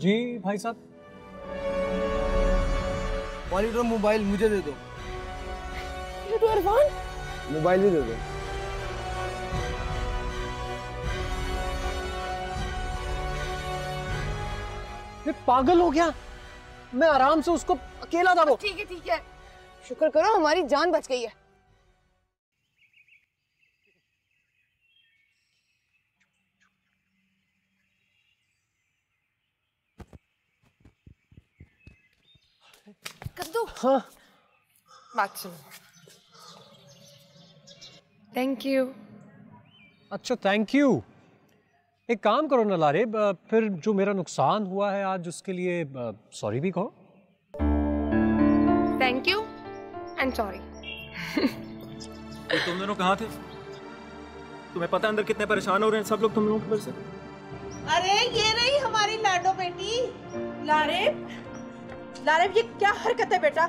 जी भाई साहब। Monitor mobile मुझे दे दो। ये तो इरफान, मोबाइल भी दे दो। ये पागल हो गया, मैं आराम से उसको अकेला था वो। ठीक है, शुक्र करो हमारी जान बच गई है। कद्दू, हाँ बात सुनो। Thank you. अच्छा थैंक यू। एक काम करो ना लारेब, फिर जो मेरा नुकसान हुआ है आज उसके लिए सॉरी भी कहो। Thank you and sorry. तुम दोनों कहाँ थे? तुम्हें पता है अंदर कितने परेशान हो रहे हैं सब लोग तुम लोगों की वजह से? अरे ये रही हमारी लाडो बेटी। लारेब, लारेब ये क्या हरकत है बेटा?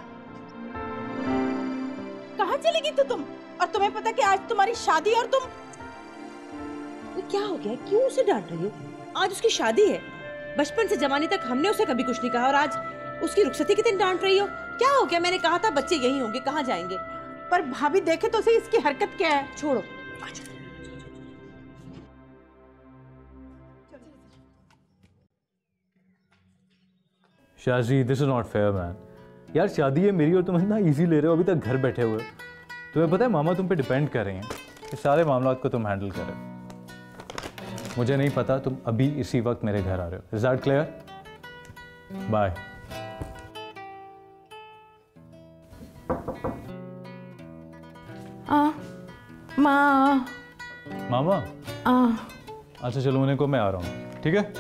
कहाँ चली गई तुम? और तुम्हें पता कि आज तुम्हारी शादी और तुम क्या हो गया? क्यों उसे डांट रही हो? आज उसकी शादी है। बचपन से जवानी तक हमने उसे कभी कुछ नहीं कहा और आज उसकी रुखसती के दिन डांट रही हो? क्या हो गया? मैंने कहा था बच्चे यही होंगे, कहाँ जाएंगे? पर भाभी देखे तो सही इसकी हरकत क्या है। छोड़ो। Shaji, this is not fair man. यार शादी है मेरी और तुम इतना इजी ले रहे हो अभी तक घर बैठे हुए। तुम्हें पता है मामा तुम पे डिपेंड कर रही हैं कि सारे मामलात को तुम हैंडल करें। मुझे नहीं पता तुम अभी इसी वक्त मेरे घर आ रहे हो। Is that clear? बाय। माँ। मामा? अच्छा चलो उन्हें को मैं आ रहा हूँ, ठीक है?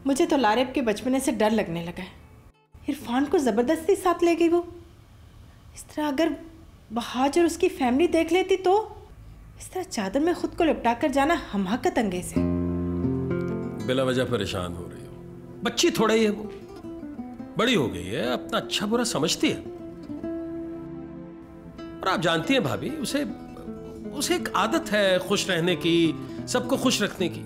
मुझे तो लारेब के बचपने से डर लगने लगा है। इरफान को जबरदस्ती साथ ले गई वो। इस तरह अगर बहादुर उसकी फैमिली देख लेती तो इस तरह चादर में खुद को लिपटा कर जाना हमाकत अंगेज है। बिला वजह परेशान हो रही हो। बच्ची थोड़ा ही है वो, बड़ी हो गई है, अपना अच्छा बुरा समझती है। और आप जानती हैं भाभी, उसे एक आदत है खुश रहने की, सबको खुश रखने की।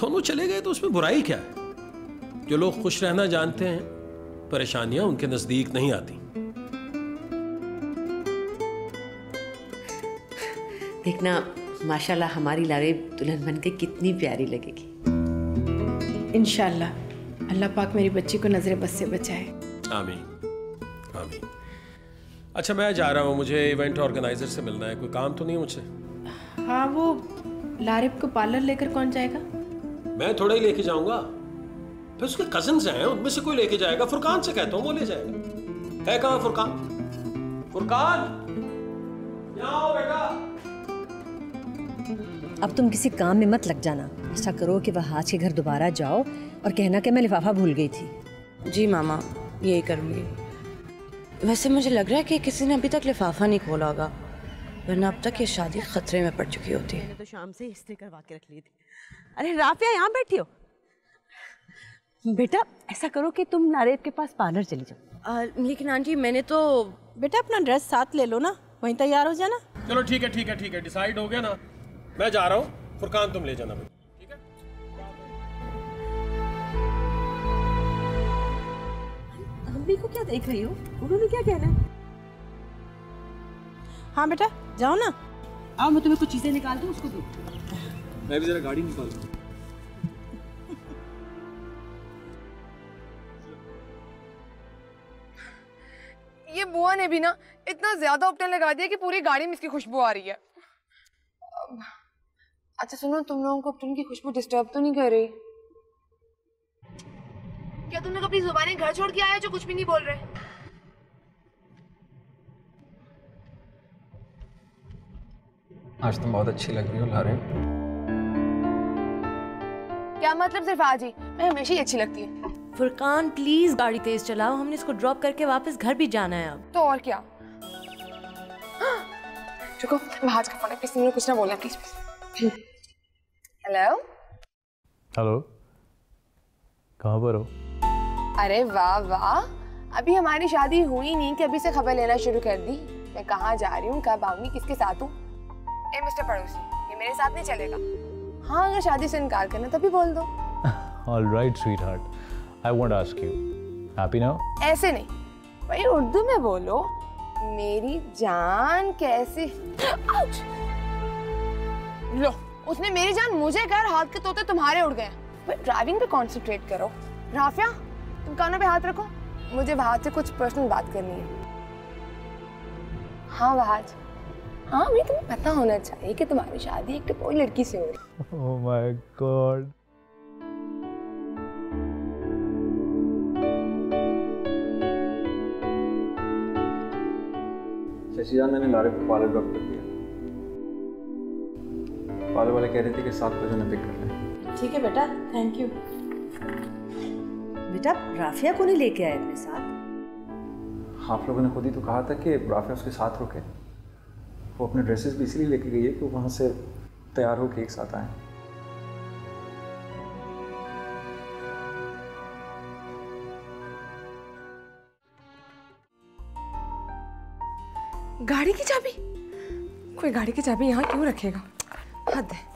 दोनों चले गए तो उसमें बुराई क्या है? जो लोग खुश रहना जानते हैं, परेशानियां उनके नजदीक नहीं आती। देखना माशाल्लाह हमारी लारेब दुल्हन बनके कितनी प्यारी लगेगी। इंशाल्लाह अल्लाह पाक मेरी बच्ची को नजर बस से बचाए। आमीन आमीन। अच्छा मैं जा रहा हूँ, मुझे इवेंट ऑर्गेनाइजर से मिलना है। कोई काम तो नहीं है मुझसे? हाँ, वो लारेब को पार्लर लेकर कौन जाएगा? मैं थोड़ा ही लेके जाऊंगा, फिर उसके कजिन्स हैं उनमें से कोई लेके जाएगा। फुरकान से कहता हूँ वो ले जाएगा। है कहाँ फुरकान? फुरकान यहाँ आओ बेटा। अब तुम किसी काम में मत लग जाना। ऐसा करो कि वह आज के घर दोबारा जाओ और कहना कि मैं लिफाफा भूल गई थी। जी मामा, यही करूँगी। वैसे मुझे लग रहा है कि किसी ने अभी तक लिफाफा नहीं खोला होगा, वरना अब तक ये शादी खतरे में पड़ चुकी होती है। तो शाम से इसने करवा के रख ली थी। अरे राफिया, यहाँ बैठी हो? बेटा ऐसा करो कि तुम लारेब के पास पार्लर चली जाओ। लेकिन आंटी मैंने तो। बेटा अपना ड्रेस साथ ले लो ना, वहीं तैयार हो जाना। चलो ठीक है, डिसाइड हो गया ना। मैं जा रहा हूँ, फुरकान तुम ले जाना मुझे, ठीक है? अम्मी को क्या देख रही हो? उन्होंने क्या कहना है? हाँ बेटा जाओ ना। आओ मैं तुम्हें कुछ चीजें निकाल दूँ, उसको दो। मैं भी जरा गाड़ी निकालूं। ये बुआ ने भी ना इतना ज्यादा उपटन लगा दिया कि पूरी गाड़ी में इसकी खुशबू आ रही है। अच्छा सुनो, तुम लोगों को उपटन की खुशबू डिस्टर्ब तो नहीं कर रही? क्या तुम लोग अपनी जुबानें घर छोड़ के आए हो जो कुछ भी नहीं बोल रहे? आज तुम बहुत अच्छी लग रही हो लारेब। क्या मतलब सिर्फ आज ही? मैं हमेशा ही अच्छी लगती है। फुरकान प्लीज गाड़ी तेज चलाओ, हमने इसको ड्रॉप करके वापस घर भी जाना है अब। तो और क्या? रुको, बाहर का फोन है, किसी ने कुछ ना बोलना प्लीज। हेलो हेलो, कहाँ पर हो? अरे वाह वाह, अभी हमारी शादी हुई नहीं कि अभी से खबर लेना शुरू कर दी। मैं कहाँ जा रही हूँ, कब आऊंगी, किसके साथ हूँ? ए मिस्टर पड़ोसी, ये मेरे साथ नहीं चलेगा। हाँ, अगर शादी से इनकार करना तभी बोल दो। All right, sweetheart. I won't ask you. Happy now? ऐसे नहीं, भाई उर्दू में बोलो। मेरी जान कैसी। आउच! लो, उसने मेरी जान मुझे कर, हाथ के तोते तुम्हारे उड़ गए। ड्राइविंग पे कंसंट्रेट करो। राफिया, तुम कानों पे हाथ रखो, मुझे वहाज से कुछ पर्सनल बात करनी है। हाँ वहाज, हाँ भाई तुम्हें पता होना चाहिए कि तुम्हारी शादी एक टपोरी लड़की से हो रही। Oh my God. शशि जान, मैंने लारे को पार्लर ड्रॉप कर दिया। पार्लर वाले कह रहे थे कि 7 बजे उन्हें पिक कर लें। ठीक है बेटा, थैंक यू। बेटा, राफिया को नहीं लेके आए अपने साथ? आप लोगों ने खुद ही तो कहा था कि राफिया उसके साथ रुके। वो अपने ड्रेसेस भी इसलिए लेके गई है कि वो वहाँ से तैयार होकर एक साथ आए। गाड़ी की चाबी? कोई गाड़ी की चाबी यहाँ क्यों रखेगा? हद है।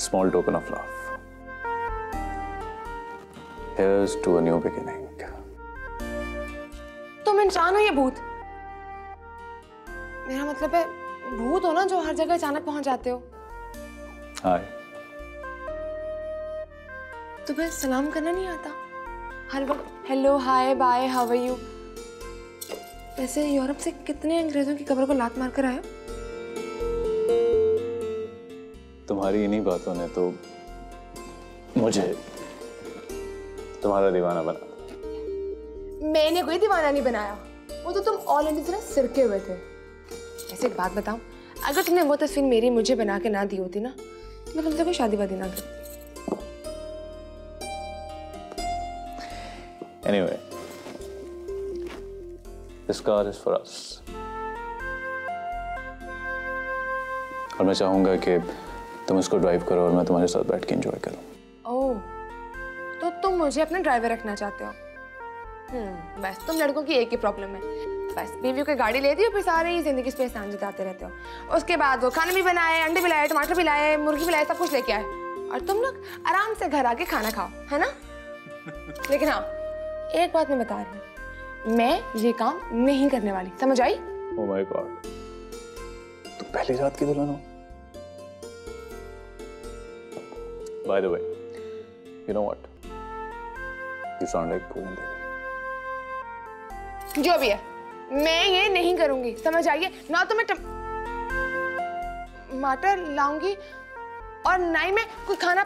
Small token of love. Here's to a new beginning. तुम इंसान हो या भूत? मेरा मतलब है भूत हो ना, जो हर जगह अचानक पहुंच जाते हो। हाय। तुम्हें सलाम करना नहीं आता? हर वक्त hello, hi, bye, how are you. वैसे यूरोप से कितने अंग्रेजों की कब्र को लात मार कर आए हो? तुम्हारी इन्हीं बातों ने तो मुझे तुम्हारा दीवाना बना दिया। मैंने कोई दीवाना नहीं बनाया, वो तो तुम ऑलरेडी जरा सिरके हुए थे। ऐसे एक बात बताऊं, अगर तुमने वो तस्वीर मेरी मुझे बना के ना दी होती ना, तो मैं तुमसे कोई शादी वादी ना करती। Anyway, this car is for us. और मैं चाहूंगा कि तुम इसको ड्राइव करो और मैं तुम्हारे साथ बैठ के एंजॉय करूं। ओह, तो तुम मुझे अपना ड्राइवर रखना चाहते हो? बस तुम लड़कों की एक ही प्रॉब्लम है, बस बीवी को गाड़ी ले दी और फिर सारे ही जिंदगी पे एहसान जताते रहते हो। उसके बाद वो खाना भी बनाए, अंडे भी लाए, टमाटर भी लाए, मुर्गी भी लाए, सब कुछ लेके आए, और तुम लोग आराम से घर आके खाना खाओ, है ना? लेकिन हाँ, एक बात मैं बता रही हूँ, मैं ये काम नहीं करने वाली, समझ आई? Oh my God, तुम पहली रात की दुल्हन हो। By the way, you know what? You sound like Poonam Devi. जो भी है, मैं ये नहीं करूंगी, समझ आइए ना? तो मैं टमाटर लाऊंगी और ना ही मैं कोई खाना।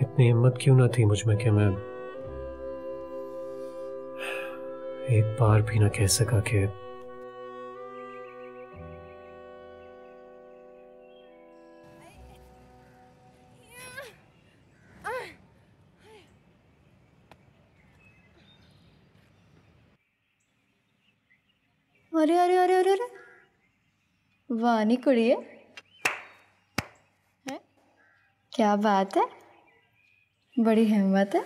इतनी हिम्मत क्यों ना थी मुझ में कि मैं एक बार भी ना कह सका कि अरे अरे अरे अरे अरे वाह नी कुड़िए है? क्या बात है, बड़ी हिम्मत है।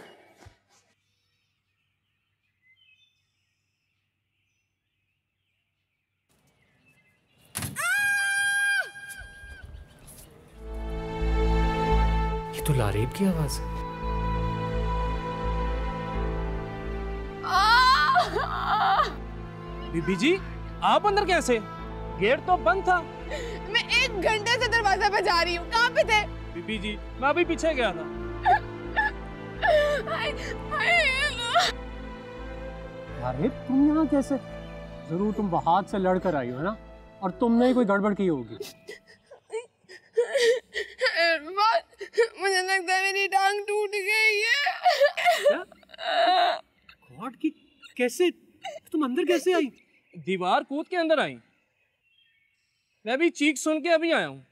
ये तो लारेब की आवाज है। बीबी जी आप अंदर कैसे? गेट तो बंद था। मैं 1 घंटे से दरवाजा पे जा रही हूँ, कहाँ पे थे? बीबी जी मैं अभी पीछे गया था। अरे तुम यहाँ कैसे? जरूर तुम बाहर से लड़कर आई हो है ना, और तुमने ही कोई गड़बड़ की होगी। मुझे लगता है मेरी टांग टूट गई है। गॉड की कैसे? तुम अंदर कैसे आई? दीवार कूद के अंदर आई। मैं भी चीख सुन के अभी आया हूँ।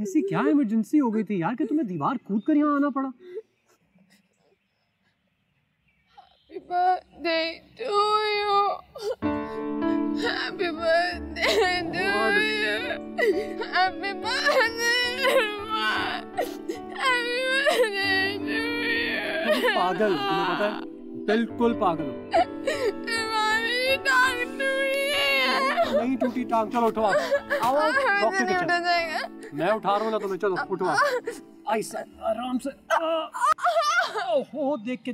ऐसी क्या इमरजेंसी हो गई थी यार कि तुम्हें दीवार कूद कर यहाँ आना पड़ा? Happy birthday to you. Happy birthday to you. Happy birthday. Happy birthday to you. पागल, तुम्हें पता है? बिल्कुल पागल हो। मेरी टांग टूटी है। नहीं टूटी टांग, चलो उठो आप। आओ डॉक्टर के चलो। मैं उठा रहा हूँ ना तुम्हें, चलो उठो आप। ऐसा आराम से। ओहो देख के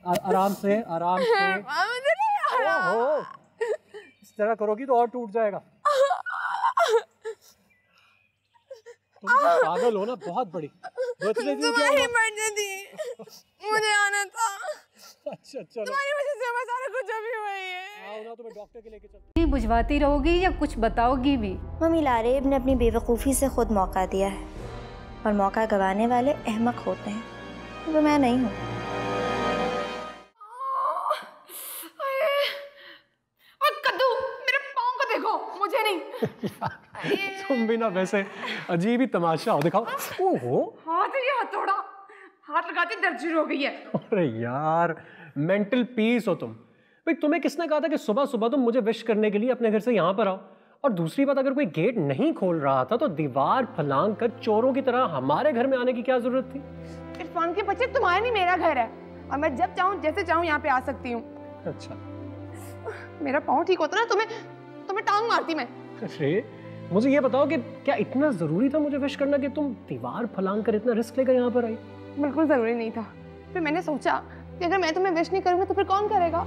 आराम से ओहो इस तरह करोगी तो और टूट जाएगा। तुम तो पागल हो ना, बहुत बड़ी। बर्थडे थी क्या? तुम्हारी बर्थडे थी, मुझे आना था। अच्छा चलो, तुम्हारी वजह से हमारा सारा कुछ अभी हुआ ही है। आओ ना तुम्हें डॉक्टर के लेके चलते। बुझवाती रहोगी या कुछ बताओगी भी? मम्मी लारेब ने अपनी बेवकूफ़ी से खुद मौका दिया है, और मौका गंवाने वाले अहमक होते हैं, वो मैं नहीं हूँ। कद्दू मेरे पाँव को देखो, मुझे नहीं। तुम भी ना वैसे अजीब ही तमाशा हो, दिखाओ। ओहो हाथ ये हथौड़ा, हाथ लगाते दर्द शुरू हो गई है। अरे यार मेंटल पीस हो तुम। भाई तुम्हें किसने कहा था कि सुबह सुबह तुम मुझे विश करने के लिए अपने घर से यहाँ पर आओ? और दूसरी बात, अगर कोई गेट नहीं खोल रहा था तो दीवार फलांग कर चोरों की तरह हमारे घर में आने की क्या जरूरत थी? इरफान के बच्चे, तुम्हारा नहीं मेरा घर है, और मैं जब चाहूँ जैसे चाहूँ यहाँ पे आ सकती हूँ। अच्छा मेरा पाँव ठीक होता ना तुम्हें टांग मारती मैं। अरे मुझे ये बताओ कि क्या इतना जरूरी था मुझे विश करना कि तुम दीवार फलांग कर इतना रिस्क लेकर यहाँ पर आई? बिल्कुल जरूरी नहीं था। फिर मैंने सोचा कि अगर मैं तुम्हें विश नहीं करूँगी तो फिर कौन करेगा?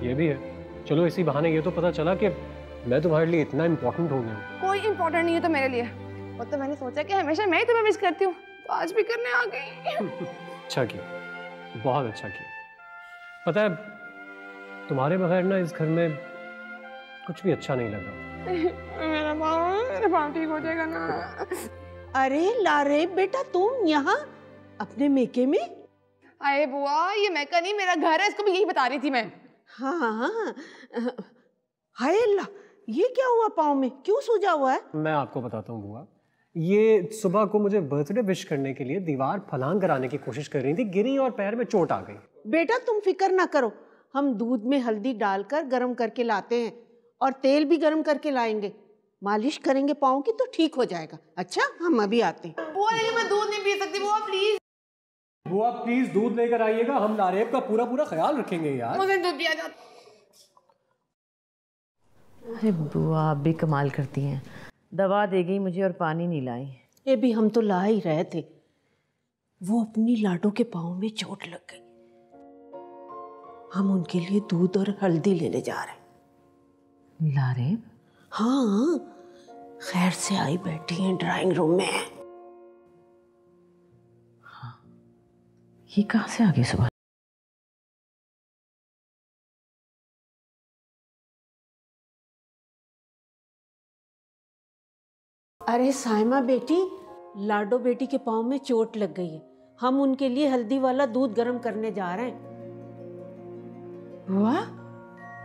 ये भी है। चलो इसी बहाने ये तो पता चला कि मैं तुम्हारे लिए इतना इम्पोर्टेंट हो गया हूँ। कोई इम्पोर्टेंट नहीं है तो मेरे लिए। और तो मैंने सोचा कि हमेशा मैं ही तुम्हें विश करती हूँ, तो आज भी करने आ गई। अच्छा किया, बहुत अच्छा किया। पता है तुम्हारे बगैर ना इस घर में कुछ भी अच्छा नहीं लगा। मेरा पाँव ठीक हो जाएगा ना। अरे लारेब बेटा, तुम यहाँ अपने मेके में? अरे बुआ, ये मैका नहीं मेरा घर है, इसको भी यही बता रही थी मैं। हाँ हाय अल्लाह, ये क्या हुआ पाँव में, क्यों सूजा हुआ है? मैं आपको बताता हूँ बुआ। ये सुबह को मुझे बर्थडे विश करने के लिए दीवार फलांग कराने की कोशिश कर रही थी, गिरी और पैर में चोट आ गई। बेटा तुम फिक्र ना करो, हम दूध में हल्दी डालकर गर्म करके लाते हैं, और तेल भी गर्म करके लाएंगे, मालिश करेंगे पाँव की तो ठीक हो जाएगा। अच्छा हम अभी आते हैं। बुआ लेकिन मैं दूध नहीं पी सकती बुआ, प्लीज। बुआ प्लीज दूध लेकर आइएगा, हम लारेब का पूरा ख्याल रखेंगे यार। मुझे दूध दिया जाता। अरे बुआ आप भी कमाल करती हैं, दवा दे गई मुझे और पानी नहीं लाई। ये भी हम तो ला ही रहे थे, वो अपनी लाडो के पाँव में चोट लग गई, हम उनके लिए दूध और हल्दी लेने जा रहे हैं। लारेब? हाँ खैर से आई बैठी हैं ड्राइंग रूम में। हाँ ये कहाँ से आ गई सुबह? अरे साइमा बेटी, लाडो बेटी के पाँव में चोट लग गई है, हम उनके लिए हल्दी वाला दूध गर्म करने जा रहे हैं। वाह,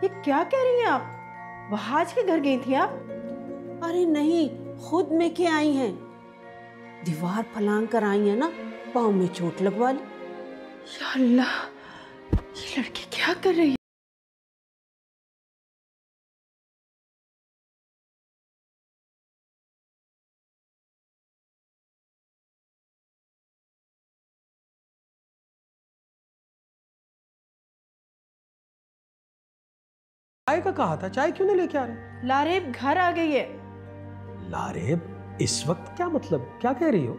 ये क्या कह रही हैं आप? वहाज के घर गई थी आप? अरे नहीं, खुद में के आई हैं। दीवार फलांग कर आई है ना, पाँव में चोट लगवा ली। या अल्लाह, ये लड़की क्या कर रही है? चाय का कहा था, चाय क्यों नहीं लेके आ रहे? लारेब घर आ गई है। लारेब इस वक्त? क्या मतलब, क्या कह रही हो?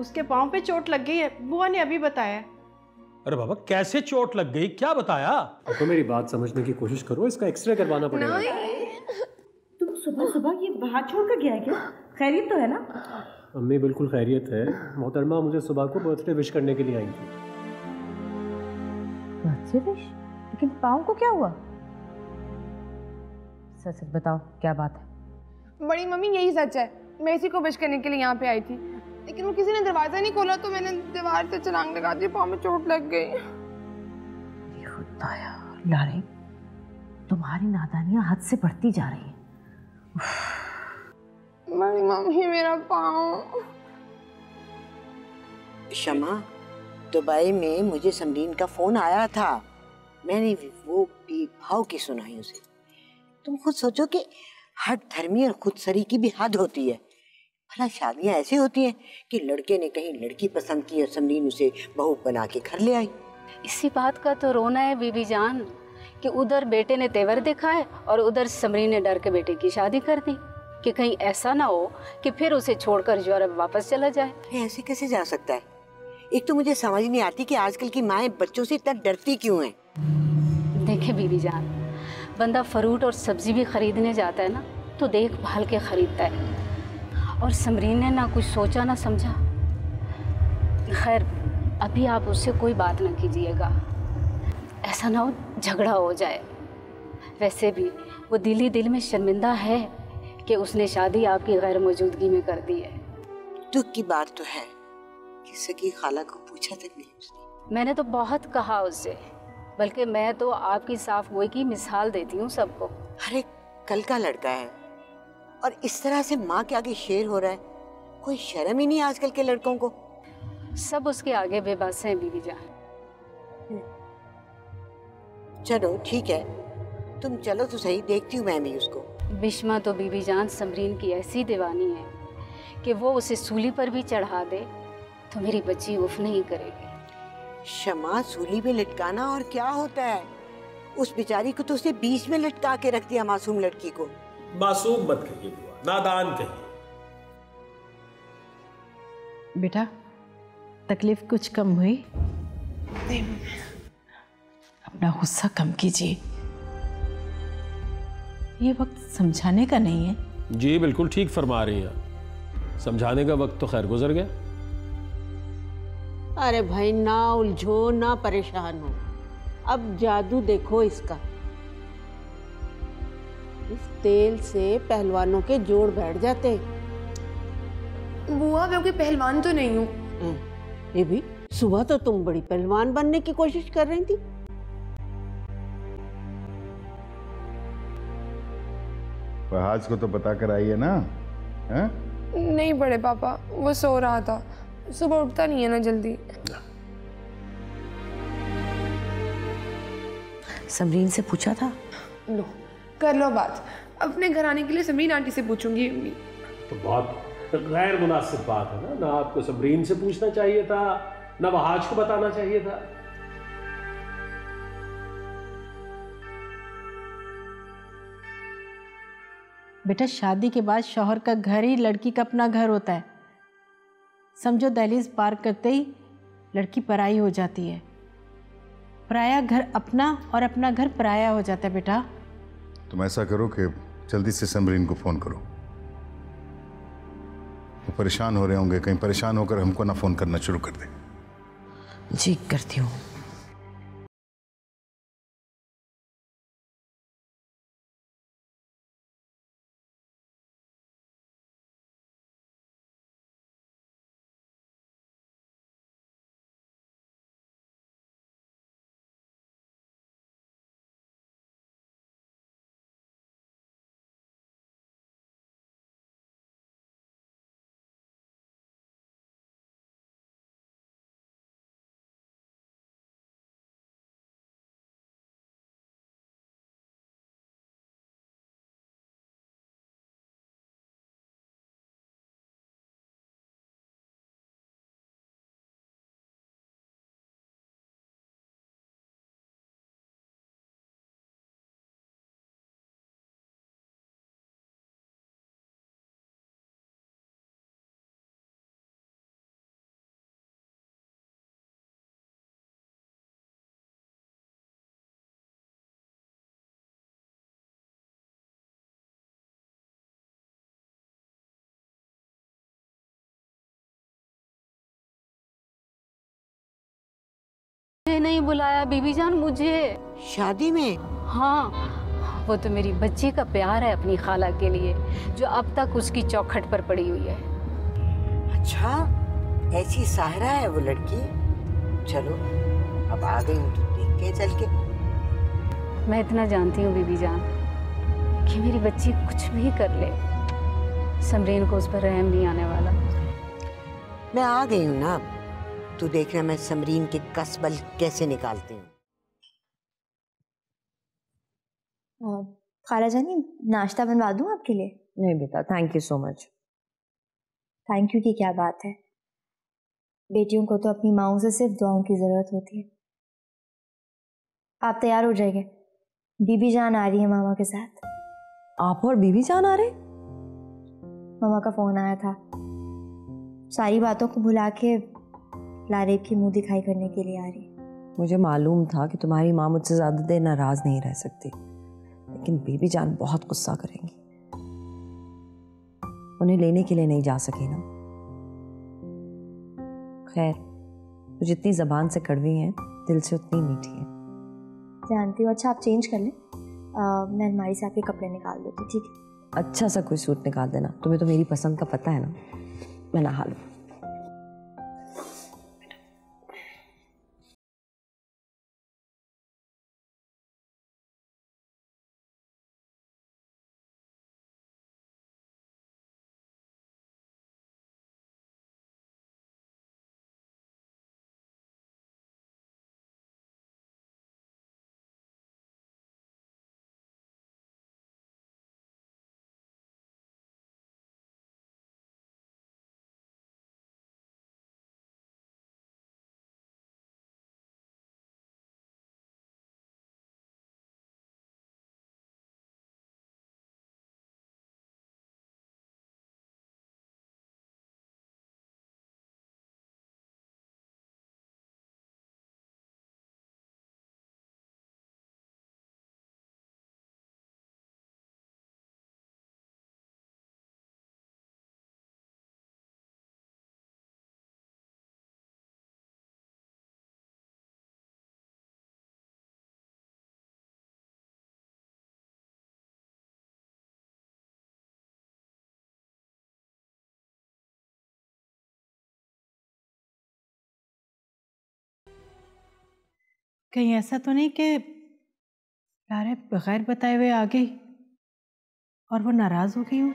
उसके पाँव पे चोट लग गई है, बुआ ने अभी बताया। अरे बाबा, कैसे चोट लग गई, क्या बताया? तो मेरी बात समझने की कोशिश करो, इसका एक्सरे करवाना पड़ेगा। तुम सुबह सुबह ये बाहर छोड़ कर गया क्या? खैरियत तो है ना? अम्मी बिल्कुल खैरियत है। मोहतरमा मुझे सुबह को बर्थडे विश करने के लिए आई थी। Birthday wish? लेकिन पाँव को क्या हुआ? सच बताओ, क्या बात है? बड़ी मम्मी यही सच है, मैं इसी को विश करने के लिए यहाँ पे आई थी, लेकिन वो किसी ने दरवाजा नहीं खोला तो मैंने दीवार से छलांग लगा दी, पाँव में चोट लग गई। खुदाया, लारे, तुम्हारी नादानियां हद से बढ़ती जा रही हैं। बड़ी मम्मी मेरा पाँव। शमा, दुबई में मुझे समरीन का फोन आया था, मैंने वो भी भाव की सुनाई उसे। तुम खुद सोचो कि हट धर्मी और खुदसरी की भी हद होती है। भला शादियां ऐसी होती हैं कि लड़के ने कहीं लड़की पसंद की और समरीन उसे बहू बना के घर ले आई। इसी बात का तो रोना है बीबी जान कि उधर बेटे ने तेवर दिखाए और उधर समरीन ने डर के बेटे की शादी कर दी कि कहीं ऐसा ना हो कि फिर उसे छोड़कर यूरोप वापस चला जाए। ऐसे कैसे जा सकता है? एक तो मुझे समझ नहीं आती कि आजकल की माएं बच्चों से इतना डरती क्यों हैं। देखे बीबी जान, बंदा फ्रूट और सब्जी भी खरीदने जाता है ना तो देखभाल के खरीदता है, और समरीन ने ना कुछ सोचा ना समझा। खैर, अभी आप उससे कोई बात ना कीजिएगा, ऐसा ना हो झगड़ा हो जाए। वैसे भी वो दिल ही दिल में शर्मिंदा है कि उसने शादी आपकी गैर मौजूदगी में कर दी है। दुख की बात तो है कि सगी खाला को पूछा तक नहीं उसने। मैंने तो बहुत कहा उससे, बल्कि मैं तो आपकी साफ गोई की मिसाल देती हूँ सबको। अरे कल का लड़का है और इस तरह से माँ के आगे शेर हो रहा है, कोई शर्म ही नहीं आजकल के लड़कों को। सब उसके आगे बेबस हैं बीबी जान। चलो ठीक है, तुम चलो तो सही, देखती हूँ मैं भी उसको। बिश्मा तो बीबी जान समरीन की ऐसी दीवानी है कि वो उसे सूली पर भी चढ़ा दे तो मेरी बच्ची उफ नहीं करेगी। शमा, सूली पे लटकाना और क्या होता है? उस बेचारी को तो उसने बीच में लटका के रख दिया, मासूम लड़की को। मासूम मत कहिए बुआ, नादान कहिए। बेटा, तकलीफ कुछ कम हुई? नहीं, अपना गुस्सा कम कीजिए, ये वक्त समझाने का नहीं है। जी बिल्कुल ठीक फरमा रही हैं, समझाने का वक्त तो खैर गुजर गया। अरे भाई, ना उलझो ना परेशान हो, अब जादू देखो इसका। इस तेल से पहलवानों के जोड़ बैठ जाते हैं। बुआ, मैं कोई पहलवान तो नहीं हूँ। ये भी, सुबह तो तुम बड़ी पहलवान बनने की कोशिश कर रही थी। फहाज को तो बता कर आई है ना? है? नहीं बड़े पापा, वो सो रहा था, सुबह उठता नहीं है ना जल्दी। समरीन से पूछा था? लो, कर लो बात। अपने घर आने के लिए समरीन आंटी से पूछूंगी। तो बहुत गैर मुनासिब बात है ना आपको समरीन से पूछना चाहिए था, ना वहाज को बताना चाहिए था। बेटा, शादी के बाद शौहर का घर ही लड़की का अपना घर होता है। समझो, दहलीज पार करते ही लड़की पराई हो जाती है। पराया घर अपना और अपना घर पराया हो जाता है बेटा। तुम ऐसा करो कि जल्दी से समरीन को फोन करो, वो परेशान हो रहे होंगे, कहीं परेशान होकर हमको ना फोन करना शुरू कर दे। जी, करती हूँ। नहीं बुलाया बीबी जान मुझे। शादी में? हाँ, वो तो मेरी बच्ची का प्यार है अपनी खाला के लिए, जो अब तक उसकी चौखट पर पड़ी हुई है। अच्छा, ऐसी साहरा है वो लड़की? चलो अब आ गई हूँ तो देख के चल के। मैं इतना जानती हूँ बीबी जान कि मेरी बच्ची कुछ भी कर ले, समरीन को उस पर रहम नहीं आने वाला। मैं आ गई हूँ ना, तू देखना मैं समरीन के कसबल कैसे निकालती हूँ। खाला जानी, नाश्ता बनवा दूँ आपके लिए? नहीं बेटा, thank you so much. Thank you की क्या बात है, बेटियों को तो अपनी माँओं से सिर्फ दुआओं की ज़रूरत होती है। आप तैयार हो जाइए, बीबी जान आ रही है मामा के साथ। आप और बीबी जान आ रहे? मामा का फ़ोन आया था, सारी बातों को भुला के लारेब की मुंह दिखाई करने के लिए आ रही है। मुझे मालूम था कि तुम्हारी माँ मुझसे ज़्यादा देर नाराज़ नहीं रह सकती, लेकिन बीबी जान बहुत गुस्सा करेंगी। उन्हें लेने के लिए नहीं जा सकी ना। खैर, वो जितनी ज़बान से कड़वी हैं, दिल से उतनी मीठी है। जानती हूँ। अच्छा, आप चेंज कर लें, मैं अलमारी से आपके कपड़े निकाल देती हूँ, ठीक है? अच्छा सा कोई सूट निकाल देना, तुम्हें तो मेरी पसंद का पता है ना। मैं नहा लूँ। कहीं ऐसा तो नहीं कि लारे बगैर बताए हुए आ गई और वो नाराज हो गई हो?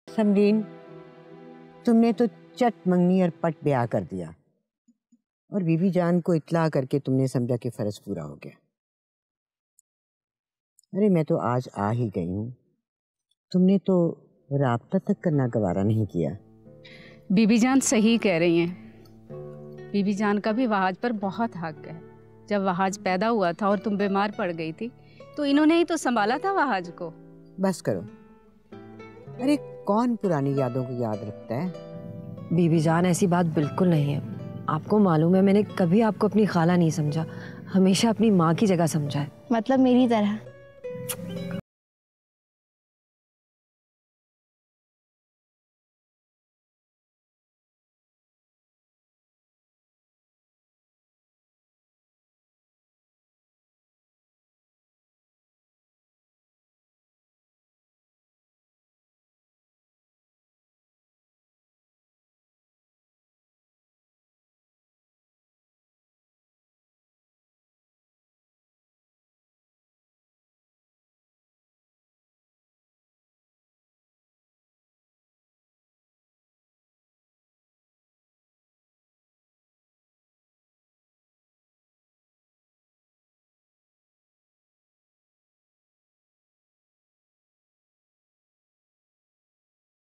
समरीन, तुमने तो चट मंगनी और पट ब्याह कर दिया और बीबी जान को इत्ला करके तुमने समझा कि फर्ज पूरा हो गया। अरे मैं तो आज आ ही गई हूँ, तुमने तो राब्ता तक करना गवारा नहीं किया। बीबी जान सही कह रही हैं। बीबी जान का भी वहाज पर बहुत हक है। जब वहाज पैदा हुआ था और तुम बीमार पड़ गई थी तो इन्होंने ही तो संभाला था वहाज को। बस करो, अरे कौन पुरानी यादों को याद रखता है? बीबी जान, ऐसी बात बिल्कुल नहीं है। आपको मालूम है, मैंने कभी आपको अपनी खाला नहीं समझा, हमेशा अपनी माँ की जगह समझा है। मतलब मेरी तरह।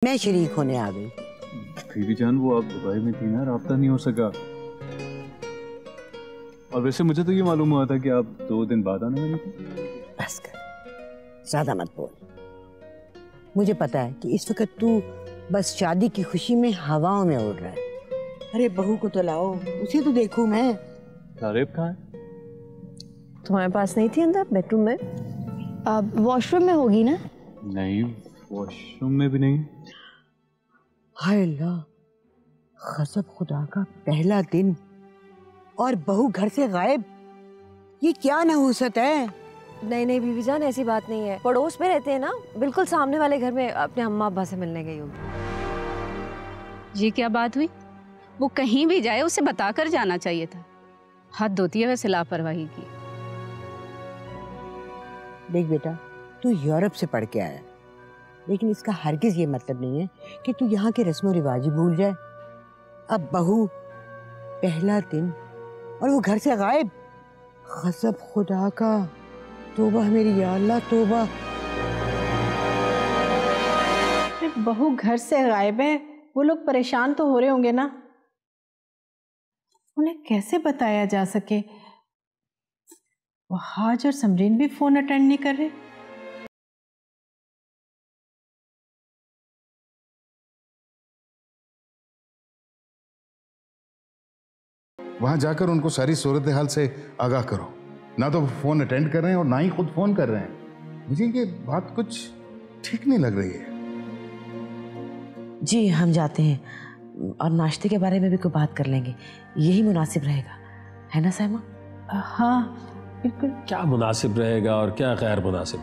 मैं शरीक होने आ गई। बीबी जान, वो आप दुबई में थी ना, राब्ता नहीं हो सका। और वैसे मुझे तो ये मालूम हुआ था कि आप 2 दिन बाद आने वाली थी। बस कर, ज्यादा मत बोल। मुझे पता है कि इस वक्त तू बस शादी की खुशी में हवाओं में उड़ रहा है। अरे बहू को तो लाओ, उसे तो देखूं मैं। लारेब कहाँ है? तुम्हारे पास नहीं थी अंदर बेडरूम में? अब वॉशरूम में होगी ना? नहीं, वॉशरूम में भी नहीं। हाय अल्लाह, गज़ब खुदा का पहला दिन और बहू घर से गायब। ये क्या नहुसत है? नहीं नहीं बीबी जान, ऐसी बात नहीं है। पड़ोस में रहते हैं ना, बिल्कुल सामने वाले घर में अपने अम्मा अब्बा से मिलने गई होगी। ये क्या बात हुई? वो कहीं भी जाए उसे बताकर जाना चाहिए था। हद होती है वैसे लापरवाही की। देख बेटा, तू यूरोप से पढ़ के आया, लेकिन इसका हरगिज ये मतलब नहीं है कि तू यहाँ के रस्म रिवाज ही भूल जाए। अब बहू, पहला दिन और वो घर से गायब। गज़ब खुदा का, तौबा मेरी या अल्लाह तौबा। बहू घर से गायब है, वो लोग परेशान तो हो रहे होंगे ना। उन्हें कैसे बताया जा सके? वो हाज और समरीन भी फोन अटेंड नहीं कर रहे। वहां जाकर उनको सारी सूरत हाल से आगाह करो। ना तो वो फोन अटेंड कर रहे हैं और ना ही खुद फोन कर रहे हैं। मुझे ये बात कुछ ठीक नहीं लग रही है। जी हम जाते हैं, और नाश्ते के बारे में भी कोई बात कर लेंगे, यही मुनासिब रहेगा, है ना साइमा? हाँ बिल्कुल। क्या मुनासिब रहेगा और क्या गैर मुनासिब?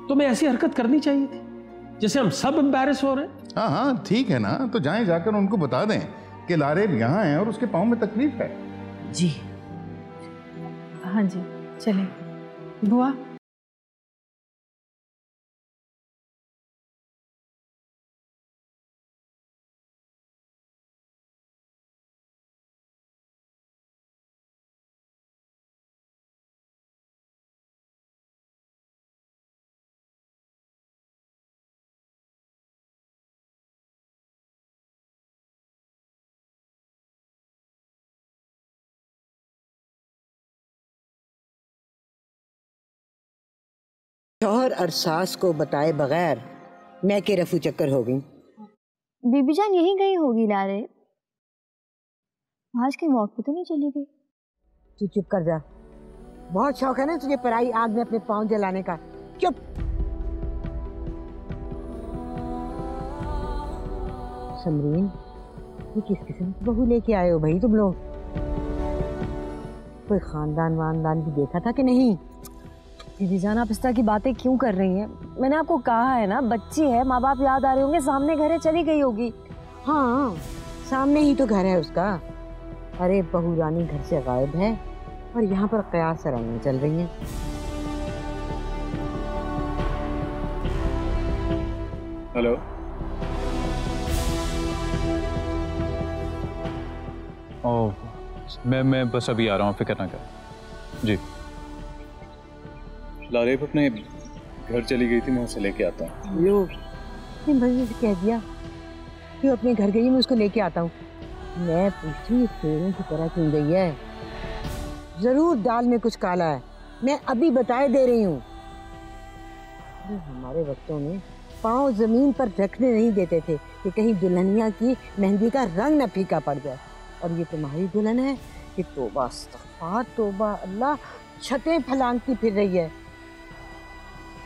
तुम्हें ऐसी हरकत करनी चाहिए थी जैसे हम सब एम्बैरेस हो रहे हैं। हाँ हाँ ठीक है ना, तो जाएं, जाकर उनको बता दें कि लारेब यहाँ है और उसके पाँव में तकलीफ है। जी हाँ जी, चलें। बुआ, शौहर और सास को बताए बगैर मैं के रफू चक्कर हो गई। बीबी जान यहीं गई होगी लारे, आज के वॉक पे तो नहीं चली गई। तू चुप कर जा, बहुत शौक है ना तुझे पराई आग में अपने पाँव जलाने का। चुप। समरीन, ये किस किस्म की बहू लेके आए हो भाई तुम लोग? कोई खानदान वानदान भी देखा था कि नहीं? दीदी जान आप इस तरह की बातें क्यों कर रही हैं? मैंने आपको कहा है ना, बच्ची है, माँ बाप याद आ रहे होंगे, सामने घर है, चली गई होगी। हाँ सामने ही तो घर है उसका। अरे बहू रानी घर से गायब है और यहाँ पर कयास सराइयाँ चल रही हैं। हेलो, ओह मैं बस अभी आ रहा हूँ, फिक्र ना कर। जी, लारेब अपने घर चली गई थी, मैं उसे लेके आता हूँ। लो, भाई से कह दिया कि अपने घर गई, मैं उसको लेके आता हूँ। मैं पूछी शेरों की तरह क्यों गई है? जरूर दाल में कुछ काला है, मैं अभी बताए दे रही हूँ। हमारे वक्तों में पाँव जमीन पर रखने नहीं देते थे कि कहीं दुल्हनिया की मेहंदी का रंग न फीका पड़ जाए। और ये तुम्हारी दुल्हन है कि तौबा इस्तग़फ़ार तौबा, अल्लाह, छतें फलांगती फिर रही है।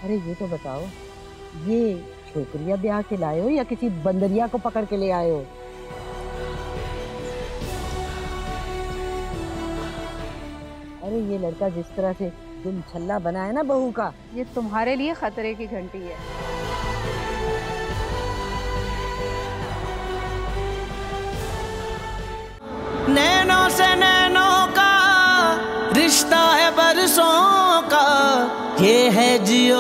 अरे ये तो बताओ, ये छोकरिया ब्याह के लाए हो या किसी बंदरिया को पकड़ के ले आए हो? अरे ये लड़का जिस तरह से दुम छल्ला बना है ना बहू का, ये तुम्हारे लिए खतरे की घंटी है। नैनों से नैनों का रिश्ता है बरसों का, ये है जियो